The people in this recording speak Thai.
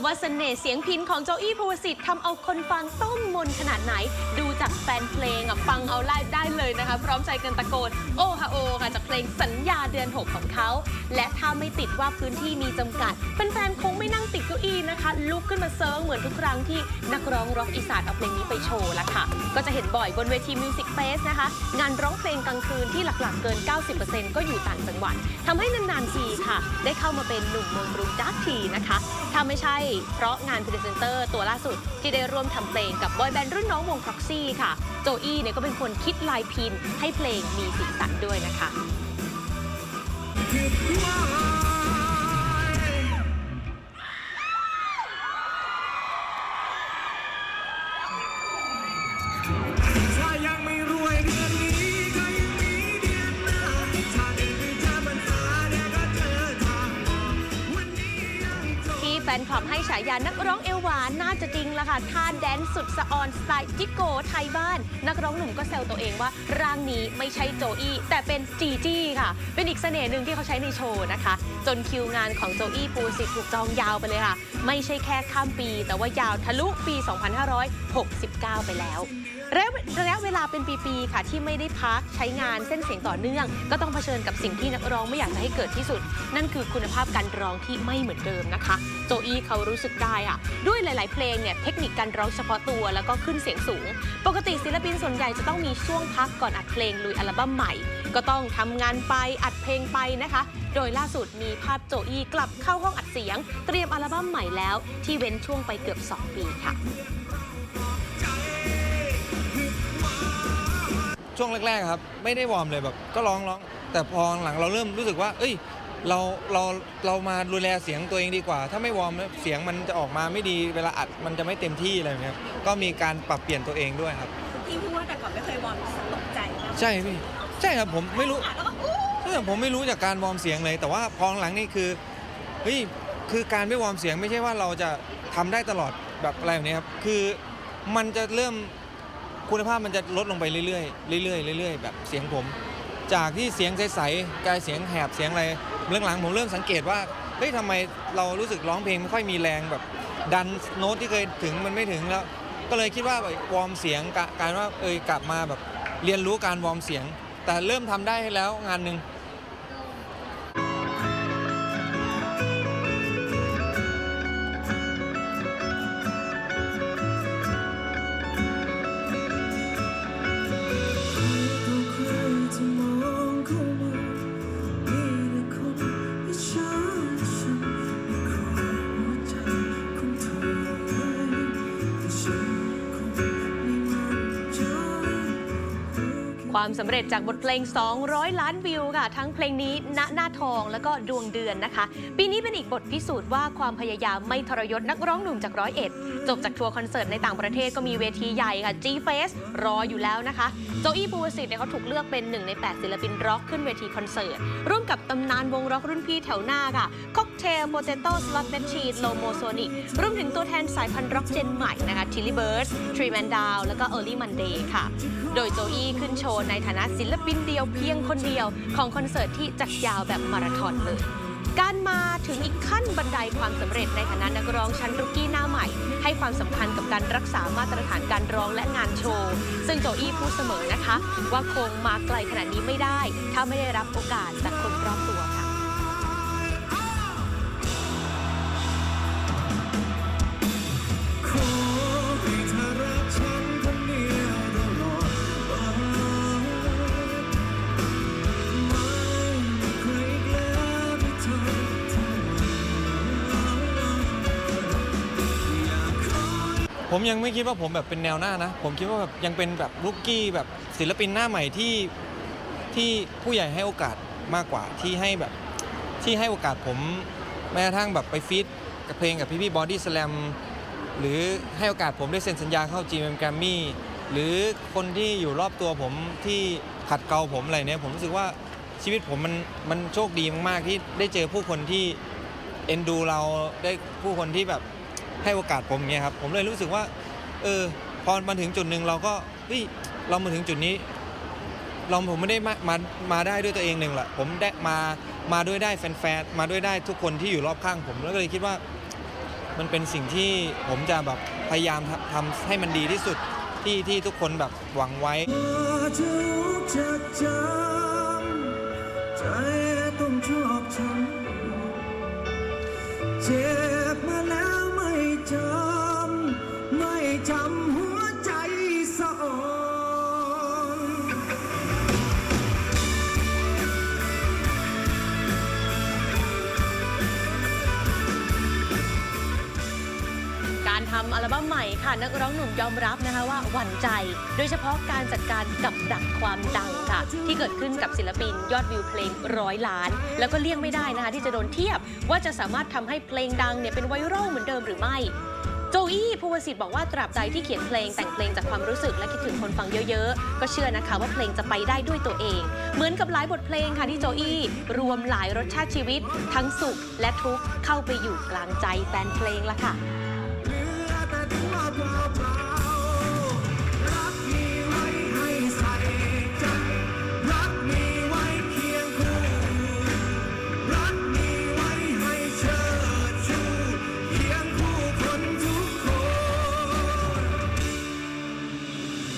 ว่าเสน่ห์เสียงพิณของโจอี้ภูวสิทธิ์ทำเอาคนฟังต้มมนขนาดไหนดูจากแฟนเพลงฟังเอาไล่ได้เลยนะคะพร้อมใจกันตะโกนโอฮาโอค่ะจากเพลงสัญญาเดือน 6ของเขาและถ้าไม่ติดว่าพื้นที่มีจำกัดแฟนๆคงไม่นั่งติดเก้าอี้นะคะลุกขึ้นมาเซิร์งเหมือนทุกครั้งที่นักร้องร็อกอีสานเอาเพลงนี้ไปโชว์ละค่ะก็จะเห็นบ่อยบนเวทีมิวสิกเฟสนะคะงานร้องเพลงกลางคืนที่หลักๆเกิน 90% ก็อยู่ต่างจังหวัดทำให้นานๆทีค่ะได้เข้ามาเป็นหนุ่มเมืองกรุงดักทีนะคะถ้าไม่ใช่เพราะงานพรีเซนเตอร์ตัวล่าสุดที่ได้ร่วมทำเพลงกับบอยแบนด์รุ่นน้องวง Proxy ค่ะโจอี้เนี่ยก็เป็นคนคิดลายพินให้เพลงมีสีสันด้วยนะคะแฟนคลับให้ฉายานักร้องเอวหวานน่าจะจริงละค่ะท่าแดนสุดสะออนสไตล์จิโกไทยบ้านนักร้องหนุ่มก็แซวตัวเองว่าร่างนี้ไม่ใช่โจอี้แต่เป็นจีจี้ค่ะเป็นอีกเสน่ห์หนึ่งที่เขาใช้ในโชว์นะคะจนคิวงานของโจอี้ภูวสิทธิ์ถูกจองยาวไปเลยค่ะไม่ใช่แค่ข้ามปีแต่ว่ายาวทะลุปี 2569 ไปแล้วระยะเวลาเป็นปีๆค่ะที่ไม่ได้พักใช้งานเส้นเสียงต่อเนื่องก็ต้องเผชิญกับสิ่งที่นักร้องไม่อยากจะให้เกิดที่สุดนั่นคือคุณภาพการร้องที่ไม่เหมือนเดิมนะคะโจอี้เขารู้สึกได้ค่ะด้วยหลายๆเพลงเนี่ยเทคนิคการร้องเฉพาะตัวแล้วก็ขึ้นเสียงสูงปกติศิลปินส่วนใหญ่จะต้องมีช่วงพักก่อนอัดเพลงลุยอัลบั้มใหม่ก็ต้องทำงานไปอัดเพลงไปนะคะโดยล่าสุดมีภาพโจอี้กลับเข้าห้องอัดเสียงเตรียมอัลบั้มใหม่แล้วที่เว้นช่วงไปเกือบ2 ปีค่ะช่วงแรกๆครับไม่ได้วอร์มเลยแบบก็ร้องแต่พอหลังเราเริ่มรู้สึกว่าเอ้ยเรามาดูแลเสียงตัวเองดีกว่าถ้าไม่วอร์มเสียงมันจะออกมาไม่ดีเวลาอัดมันจะไม่เต็มที่อะไรอย่างเงี้ยก็มีการปรับเปลี่ยนตัวเองด้วยครับที่พูดว่าแต่ก่อนไม่เคยวอร์มตกใจใช่พี่ใช่ครับผมไม่รู้ผมไม่รู้จากการวอร์มเสียงเลยแต่ว่าพอหลังนี่คือเฮ้ยคือการไม่วอร์มเสียงไม่ใช่ว่าเราจะทำได้ตลอดแบบอะไรแบบนี้ครับคือมันจะเริ่มคุณภาพมันจะลดลงไปเรื่อยๆแบบเสียงผมจากที่เสียงใสๆกลายเสียงแหบเสียงอะไรหลังๆผมเริ่มสังเกตว่าเฮ้ยทำไมเรารู้สึกร้องเพลงไม่ค่อยมีแรงแบบดันโน้ตที่เคยถึงมันไม่ถึงแล้วก็เลยคิดว่าวอร์มเสียงการว่ากลับมาแบบเรียนรู้การวอร์มเสียงแต่เริ่มทำได้แล้วงานหนึ่งความสำเร็จจากบทเพลง200 ล้านวิวค่ะทั้งเพลงนี้ณหน้าทองแล้วก็ดวงเดือนนะคะปีนี้เป็นอีกบทพิสูจน์ว่าความพยายามไม่ทรยศนักร้องหนุ่มจาก101จบจากทัวร์คอนเสิร์ตในต่างประเทศก็มีเวทีใหญ่ค่ะ G-Fest รออยู่แล้วนะคะโจอี้ภูวสิทธิ์เขาถูกเลือกเป็น1 ใน 8ศิลปินร็อกขึ้นเวทีคอนเสิร์ตร่วมกับตำนานวงร็อกรุ่นพี่แถวหน้าค่ะ Cocktail Potato Slot Machine Lomo Sonic รวมถึงตัวแทนสายพันธุ์ร็อกเจนใหม่นะคะ Tilly Birds Three Man Down แล้วก็ Early Monday ค่ะโดยโจอี้ขึ้นโชว์ในฐานะศิลปินเดียวเพียงคนเดียวของคอนเสิร์ตที่จัดยาวแบบมาราธอนเลยการมาถึงอีกขั้นบันไดความสำเร็จในฐานะนักร้องชั้นรุกกี้หน้าใหม่ให้ความสำคัญกับการรักษามาตรฐานการร้องและงานโชว์ซึ่งโจอี้พูดเสมอนะคะว่าคงมาไกลขนาดนี้ไม่ได้ถ้าไม่ได้รับโอกาสจากคนรอบตัวค่ะผมยังไม่คิดว่าผมแบบเป็นแนวหน้านะผมคิดว่าแบบยังเป็นแบบรุกกี้แบบศิลปินหน้าใหม่ที่ผู้ใหญ่ให้โอกาสมากกว่าที่ให้โอกาสผมแม้กระทั่งแบบไปฟีดกับเพลงกับพี่บอดี้สแลมหรือให้โอกาสผมได้เซ็นสัญญาเข้า GMM Grammy หรือคนที่อยู่รอบตัวผมที่ขัดเกลาผมอะไรเนี่ยผมรู้สึกว่าชีวิตผมมันโชคดีมากๆที่ได้เจอผู้คนที่เอ็นดูเราได้ผู้คนที่แบบให้โอกาสผมอย่างเงี้ยครับผมเลยรู้สึกว่าพอมาถึงจุดหนึ่งเราก็เรามาถึงจุดนี้ผมไม่ได้มาได้ด้วยตัวเองหนึ่งแหละผมได้มาด้วยได้แฟนๆมาด้วยได้ทุกคนที่อยู่รอบข้างผมแล้วก็เลยคิดว่า มันเป็นสิ่งที่ผมจะแบบพยายามทำให้มันดีที่สุดที่ทุกคนแบบหวังไว้ จะจำใจต้องชอบช้ำเจ็บมาแล้วไม่จำไม่จำหัวใจสะอ่อน การทำอัลบั้มใหม่ค่ะนักร้องหนุ่มยอมรับนะคะว่าหวั่นใจ โดยเฉพาะการจัดการกับดักความดังค่ะ ที่เกิดขึ้นกับศิลปินยอดวิวเพลง100 ล้าน แล้วก็เลี่ยงไม่ได้นะคะที่จะโดนเทียบว่าจะสามารถทำให้เพลงดังเนี่ยเป็นไวรัลเหมือนเดิมหรือไม่ โจอี้ภูวสิทธิ์บอกว่าตราบใดที่เขียนเพลงแต่งเพลงจากความรู้สึกและคิดถึงคนฟังเยอะๆก็เชื่อนะคะว่าเพลงจะไปได้ด้วยตัวเอง เหมือนกับหลายบทเพลงค่ะที่โจอี้รวมหลายรสชาติชีวิต ทั้งสุขและทุกข์เข้าไปอยู่กลางใจแฟนเพลงละค่ะ